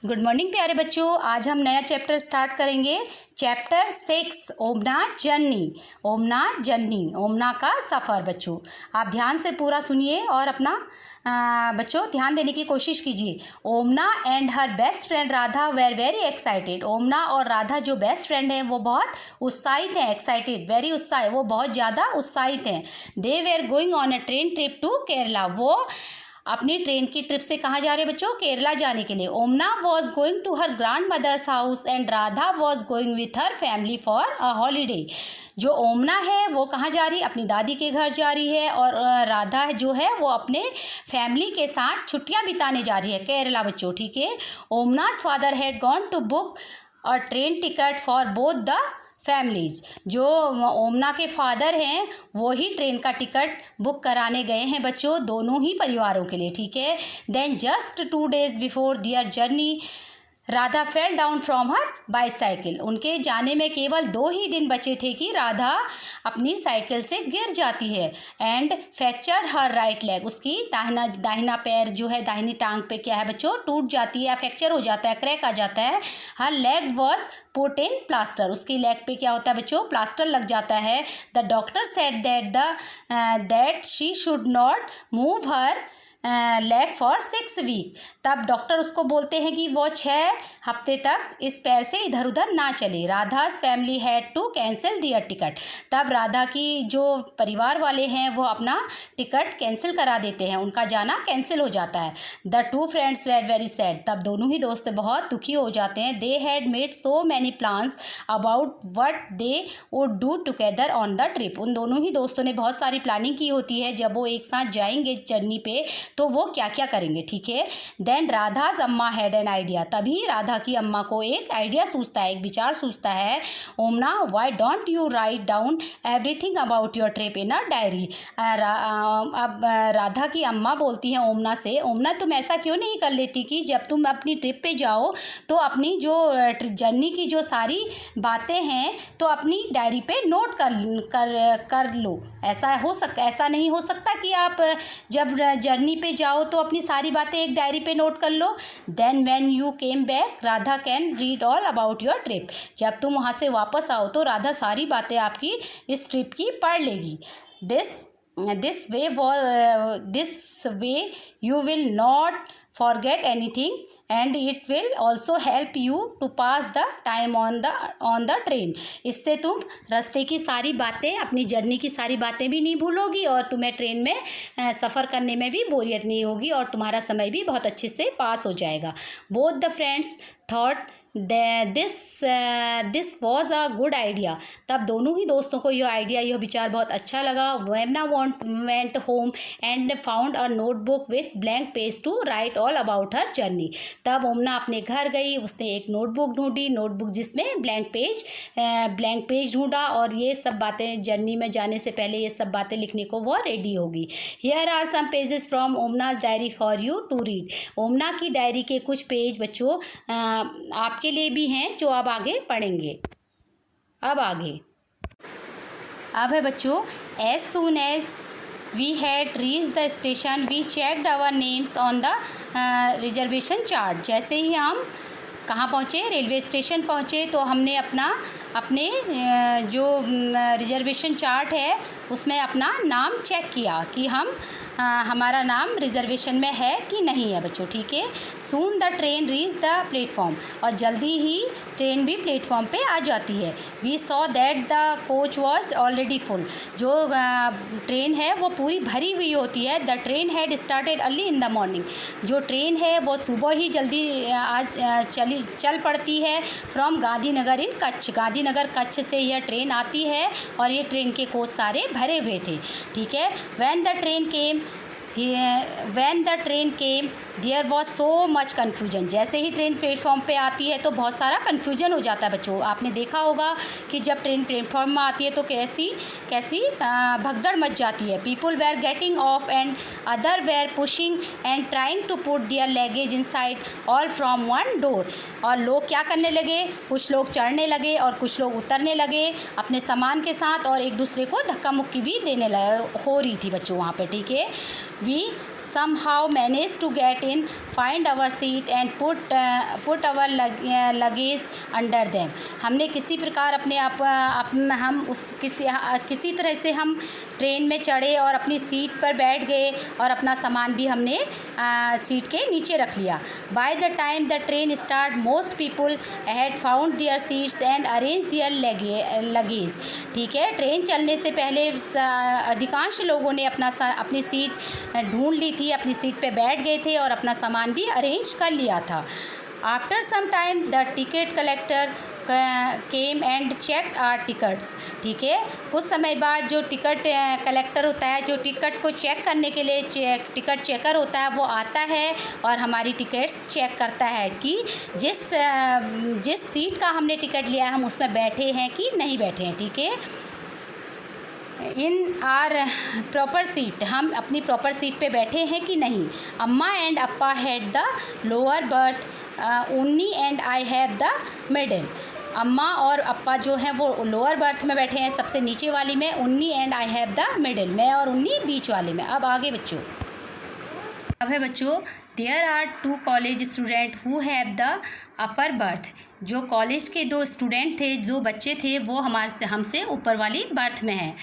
Good morning प्यारे बच्चों। आज हम नया चैप्टर स्टार्ट करेंगे। Chapter 6 ओमना journey. ओमना जर्नी, ओमना का सफ़र। बच्चों आप ध्यान से पूरा सुनिए और अपना बच्चों ध्यान देने की कोशिश कीजिए। Omana and her best friend Radha were very excited. Omana और राधा जो बेस्ट फ्रेंड हैं वो बहुत उत्साहित हैं। एक्साइटेड, वेरी उत्साहित, वो बहुत ज़्यादा उत्साहित हैं। They were going on a train trip to Kerala. वो अपनी ट्रेन की ट्रिप से कहाँ जा रहे हैं बच्चों? केरला जाने के लिए। Omana was going to her grandmother's house and Radha was going with her family for a holiday. जो ओमना है वो कहाँ जा रही है? अपनी दादी के घर जा रही है। और राधा जो है वो अपने फैमिली के साथ छुट्टियाँ बिताने जा रही है केरला बच्चों। ठीक है। Omana's father had gone to book a train ticket for both the families. जो ओमना के फादर हैं वो ही ट्रेन का टिकट बुक कराने गए हैं बच्चों, दोनों ही परिवारों के लिए। ठीक है। Then just 2 days before their journey Radha fell down from her bicycle. उनके जाने में केवल 2 ही दिन बचे थे कि राधा अपनी साइकिल से गिर जाती है and fracture her right leg. उसकी दाहिना पैर जो है, दाहिनी टांग पे क्या है बच्चों, टूट जाती है, फ्रैक्चर हो जाता है, क्रैक आ जाता है। Her leg was put in plaster. उसकी लेग पे क्या होता है बच्चों? प्लास्टर लग जाता है। The doctor said that she should not move her leg for 6 week. तब डॉक्टर उसको बोलते हैं कि वो 6 हफ्ते तक इस पैर से इधर उधर ना चले। Radha's family had to cancel their ticket. तब राधा की जो परिवार वाले हैं वो अपना टिकट कैंसिल करा देते हैं, उनका जाना कैंसिल हो जाता है। The 2 friends were very sad. तब दोनों ही दोस्त बहुत दुखी हो जाते हैं। They had made so many plans about what they would do together on the trip. उन दोनों ही दोस्तों ने बहुत सारी प्लानिंग की होती है जब वो एक साथ जाएंगे जर्नी पे तो वो क्या क्या करेंगे। ठीक है। देन राधा's अम्मा हैड एन आइडिया। तभी राधा की अम्मा को एक आइडिया सूझता है, एक विचार सूझता है। Omana why don't you write down everything about your trip in a diary. अब राधा की अम्मा बोलती हैं ओमना से, ओमना तुम ऐसा क्यों नहीं कर लेती कि जब तुम अपनी ट्रिप पे जाओ तो अपनी जो जर्नी की जो सारी बातें हैं तो अपनी डायरी पे नोट कर लो। ऐसा नहीं हो सकता कि आप जब जर्नी पे जाओ तो अपनी सारी बातें एक डायरी पे नोट कर लो। Then when you came back Radha can read all about your trip. जब तुम वहाँ से वापस आओ तो राधा सारी बातें आपकी इस ट्रिप की पढ़ लेगी। This way you will not forget anything and it will also help you to pass the time on the train। इससे तुम रास्ते की सारी बातें, अपनी जर्नी की सारी बातें भी नहीं भूलोगी और तुम्हें ट्रेन में सफ़र करने में भी बोरियत नहीं होगी और तुम्हारा समय भी बहुत अच्छे से पास हो जाएगा। Both the friends thought this was a good idea. तब दोनों ही दोस्तों को यह विचार बहुत अच्छा लगा। वेमना went home and found a notebook with blank page to write all about her journey. तब ओमना अपने घर गई, उसने एक नोटबुक ढूंढी, नोटबुक जिसमें ब्लैंक पेज ढूंढा और ये सब बातें जर्नी में जाने से पहले ये सब बातें लिखने को वो रेडी होगी। Here are some pages from Omana's diary for you to read. Omana की डायरी के कुछ पेज बच्चों आपके लिए भी हैं जो आप आगे पढ़ेंगे। अब है बच्चों, as soon as we had reach the station we checked our names on the reservation chart. जैसे ही हम कहाँ पहुँचे? रेलवे स्टेशन पहुँचे तो हमने अपने जो रिजर्वेशन चार्ट है उसमें अपना नाम चेक किया कि हमारा नाम रिजर्वेशन में है कि नहीं है बच्चों। ठीक है। Soon the train reach the platform. और जल्दी ही ट्रेन भी प्लेटफॉर्म पे आ जाती है। We saw that the coach was already full. जो ट्रेन है वो पूरी भरी हुई होती है। The train had started early in the morning. जो ट्रेन है वो सुबह ही जल्दी चल पड़ती है फ्रॉम गांधीनगर इन कच्छ। गांधीनगर कच्छ से यह ट्रेन आती है और ये ट्रेन के कोच सारे भरे हुए थे। ठीक है। When the train came there was so much confusion. जैसे ही ट्रेन प्लेटफॉर्म पे आती है तो बहुत सारा कन्फ्यूजन हो जाता है बच्चों। आपने देखा होगा कि जब ट्रेन प्लेटफॉर्म में आती है तो कैसी भगदड़ मच जाती है। People were getting off and other were pushing and trying to put their luggage inside all from one door. और लोग क्या करने लगे? कुछ लोग चढ़ने लगे और कुछ लोग उतरने लगे अपने सामान के साथ और एक दूसरे को धक्का मुक्की भी हो रही थी बच्चों वहाँ पे। ठीक है। We somehow managed to get in, find our seat and put our luggage under them. हमने किसी प्रकार हम किसी तरह से हम ट्रेन में चढ़े और अपनी सीट पर बैठ गए और अपना सामान भी हमने सीट के नीचे रख लिया. By the time the train started, most people had found their seats and arranged their luggage. ठीक है, ट्रेन चलने से पहले अधिकांश लोगों ने अपनी सीट ढूंढ ली थी, अपनी सीट पे बैठ गए थे और अपना सामान भी अरेंज कर लिया था. After some time the ticket collector came and checked our tickets. ठीक है, कुछ समय बाद जो टिकट कलेक्टर होता है, जो टिकट को चेक करने के लिए टिकट चेकर होता है, वो आता है और हमारी टिकट्स चेक करता है कि जिस सीट का हमने टिकट लिया है हम उसमें बैठे हैं कि नहीं बैठे हैं. ठीक है, इन आर प्रॉपर सीट, हम अपनी प्रॉपर सीट पे बैठे हैं कि नहीं. Amma and appa had the lower berth, Unni and I have the middle. अम्मा और अप्पा जो हैं वो लोअर बर्थ में बैठे हैं, सबसे नीचे वाली में. उन्नी and I have the middle, मैं और उन्नी बीच वाले में. अब आगे बच्चों, अब है बच्चों, there are 2 college student who have the upper berth. जो कॉलेज के 2 स्टूडेंट थे, 2 बच्चे थे, वो हमसे ऊपर वाली बर्थ में हैं.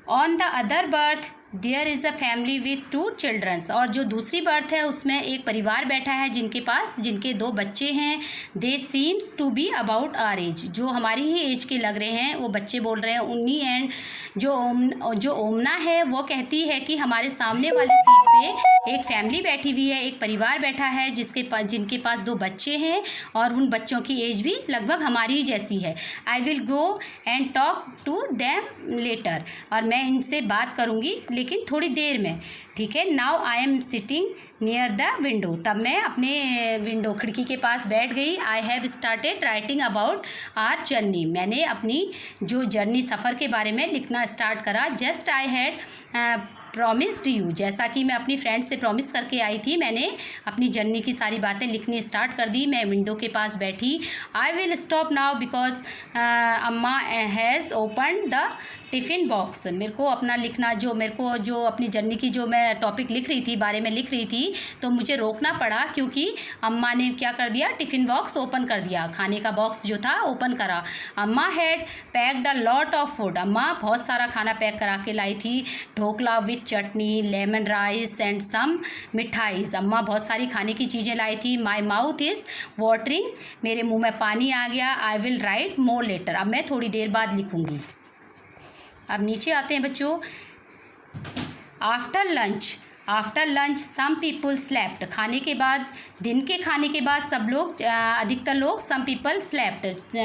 On the other berth there is a family with 2 childrens. और जो दूसरी बर्थ है उसमें एक परिवार बैठा है जिनके 2 बच्चे हैं. They seems to be about our age. जो हमारी ही एज के लग रहे हैं. वो बच्चे बोल रहे हैं उन्नी. एंड जो ओमना है वो कहती है कि हमारे सामने वाले सीट पे एक फैमिली बैठी हुई है, एक परिवार बैठा है जिनके पास 2 बच्चे हैं और उन बच्चों की एज भी लगभग हमारी ही जैसी है. I will go and talk to them later. और मैं इनसे बात करूँगी लेकिन थोड़ी देर में. ठीक है, now I am sitting near the window. तब मैं अपने विंडो खिड़की के पास बैठ गई. I have started writing about our journey. मैंने अपनी जो जर्नी सफ़र के बारे में लिखना स्टार्ट करा. Just I had promised you. जैसा कि मैं अपनी फ्रेंड से प्रॉमिस करके आई थी, मैंने अपनी जर्नी की सारी बातें लिखनी स्टार्ट कर दी. मैं विंडो के पास बैठी. I will stop now because amma has open the tiffin box. मेरे को जो अपनी जर्नी की जो मैं टॉपिक लिख रही थी, बारे में लिख रही थी, तो मुझे रोकना पड़ा क्योंकि अम्मा ने क्या कर दिया, टिफ़िन बॉक्स ओपन कर दिया. खाने का बॉक्स जो था ओपन करा. Amma had packed a lot of food. अम्मा बहुत सारा खाना पैक करा के लाई थी. Dhokla with chutney, lemon rice and some मिठाईज. अम्मा बहुत सारी खाने की चीज़ें लाई थी. My mouth is watering. मेरे मुंह में पानी आ गया. I will write more later. अब मैं थोड़ी देर बाद लिखूँगी. अब नीचे आते हैं बच्चों. After lunch some people slept. खाने के बाद, दिन के खाने के बाद सब लोग, अधिकतर लोग, सम पीपल स्लेप्ट,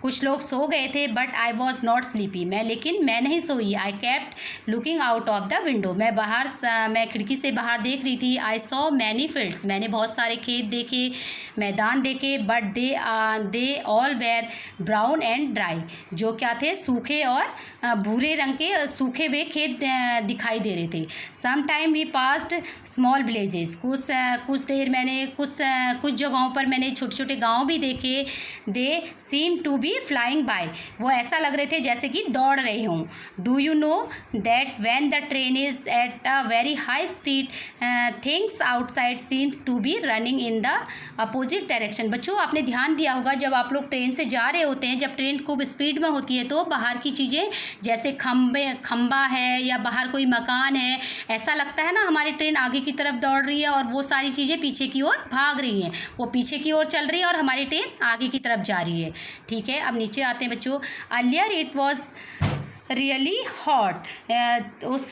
कुछ लोग सो गए थे. But I was not sleepy. लेकिन मैं नहीं सोई. I kept looking out of the window. मैं खिड़की से बाहर देख रही थी. I saw many fields. मैंने बहुत सारे खेत देखे, मैदान देखे. But they all where brown and dry. जो क्या थे, सूखे और भूरे रंग के सूखे हुए खेत दिखाई दे रहे थे. Some time we passed small villages. कुछ देर मैंने कुछ जगहों पर मैंने छोटे छोटे गांव भी देखे. They seem to be flying by. वो ऐसा लग रहे थे जैसे कि दौड़ रहे हों. Do you know that when the train is at a very high speed things outside seems to be running in the opposite direction. बच्चों, आपने ध्यान दिया होगा जब आप लोग ट्रेन से जा रहे होते हैं, जब ट्रेन खूब स्पीड में होती है तो बाहर की चीज़ें, जैसे खंबा है या बाहर कोई मकान है, ऐसा लगता है ना हमारी ट्रेन आगे की तरफ दौड़ रही है और वो सारी चीज़ें पीछे की ओर भाग रही हैं. वो पीछे की ओर चल रही है और हमारी ट्रेन आगे की तरफ जा रही है. ठीक है, अब नीचे आते हैं बच्चों. Earlier it was really hot. उस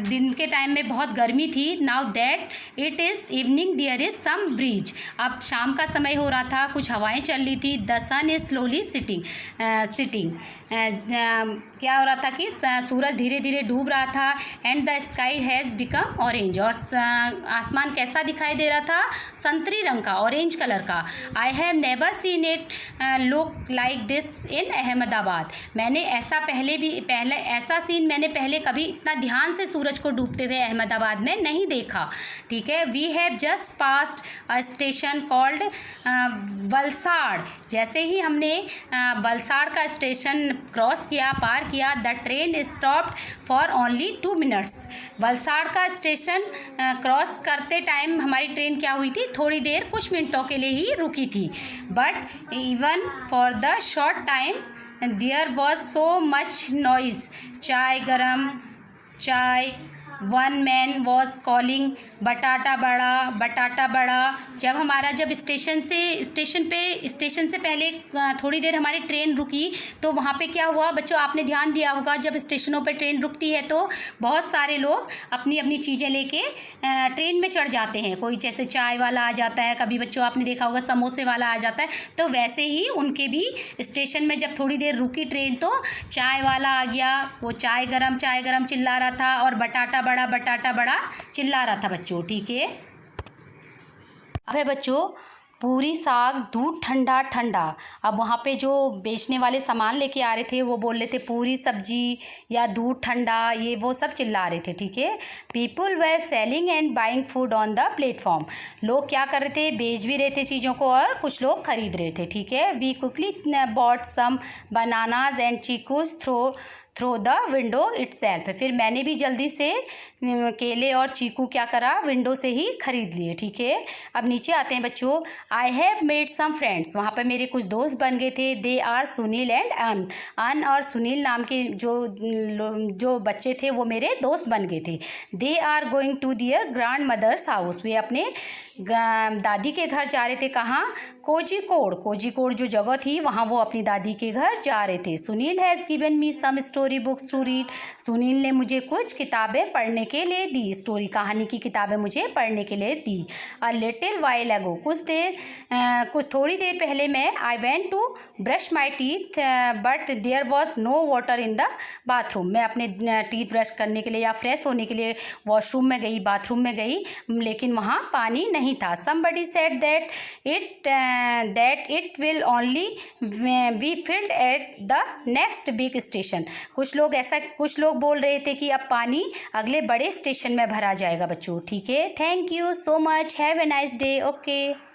दिन के टाइम में बहुत गर्मी थी. Now that it is evening there is some breeze. अब शाम का समय हो रहा था, कुछ हवाएं चल रही थी. The sun is slowly sitting. क्या हो रहा था कि सूरज धीरे धीरे डूब रहा था. And the sky has become orange. और आसमान कैसा दिखाई दे रहा था, संतरी रंग का, ऑरेंज कलर का. I have never seen it look like this in Ahmedabad. मैंने ऐसा पहले ऐसा सीन मैंने पहले कभी इतना ध्यान से सूरज को डूबते हुए अहमदाबाद में नहीं देखा। ठीक है। We have just passed a station called Valsad. जैसे ही हमने वलसाड़ का स्टेशन क्रॉस किया, पार किया, the train stopped for only 2 minutes. Valsad का स्टेशन क्रॉस करते टाइम हमारी ट्रेन क्या हुई थी, थोड़ी देर कुछ मिनटों के लिए ही रुकी थी। But even for the short time there was so much noise. चाय गरम, चाय। वन मैन वॉज कॉलिंग बटाटा बड़ा, बटाटा बड़ा। जब स्टेशन से पहले थोड़ी देर हमारी ट्रेन रुकी तो वहाँ पे क्या हुआ बच्चों, आपने ध्यान दिया होगा जब स्टेशनों पे ट्रेन रुकती है तो बहुत सारे लोग अपनी अपनी चीज़ें लेके ट्रेन में चढ़ जाते हैं। कोई जैसे चाय वाला आ जाता है, कभी बच्चों आपने देखा होगा समोसे वाला आ जाता है। तो वैसे ही उनके भी स्टेशन में जब थोड़ी देर रुकी ट्रेन तो चाय वाला आ गया, वो चाय गरम चिल्ला रहा था और बटाटा बड़ा चिल्ला रहा था बच्चों। ठीक है। अब है बच्चों पूरी साग दूध ठंडा ठंडा। अब वहाँ पे जो बेचने वाले सामान लेके आ रहे थे वो बोल रहे थे पूरी सब्जी या दूध ठंडा, ये वो सब चिल्ला रहे थे। ठीक है। People were selling and buying food on the platform. लोग क्या कर रहे थे, बेच भी रहे थे चीज़ों को और कुछ लोग खरीद रहे थे। ठीक है। We quickly bought some bananas and chikoos through the window itself. फिर मैंने भी जल्दी से केले और चीकू क्या करा, विंडो से ही खरीद लिए। ठीक है। अब नीचे आते हैं बच्चों। I have made some friends. वहाँ पर मेरे कुछ दोस्त बन गए थे। दे आर सुनील एंड अन और सुनील नाम के जो बच्चे थे वो मेरे दोस्त बन गए थे। They are going to their grandmother's house. वे अपने दादी के घर जा रहे थे। कहाँ, कोझिकोड जो जगह थी वहाँ वो अपनी दादी के घर जा रहे थे। Sunil has given me some story books to read. Sunil ने मुझे कुछ किताबें पढ़ने के लिए दी। स्टोरी कहानी की किताबें मुझे पढ़ने के लिए दी। अ लिटिल वाइल अगो, कुछ थोड़ी देर पहले मैं I went to brush my teeth but there was no water in the bathroom. मैं अपने टीथ ब्रश करने के लिए या फ्रेश होने के लिए वॉशरूम में गई, बाथरूम में गई, लेकिन वहाँ पानी नहीं था। Somebody said that it will only be filled at the next big station. कुछ लोग बोल रहे थे कि अब पानी अगले बड़े स्टेशन में भरा जाएगा बच्चों। ठीक है। Thank you so much, have a nice day. Okay.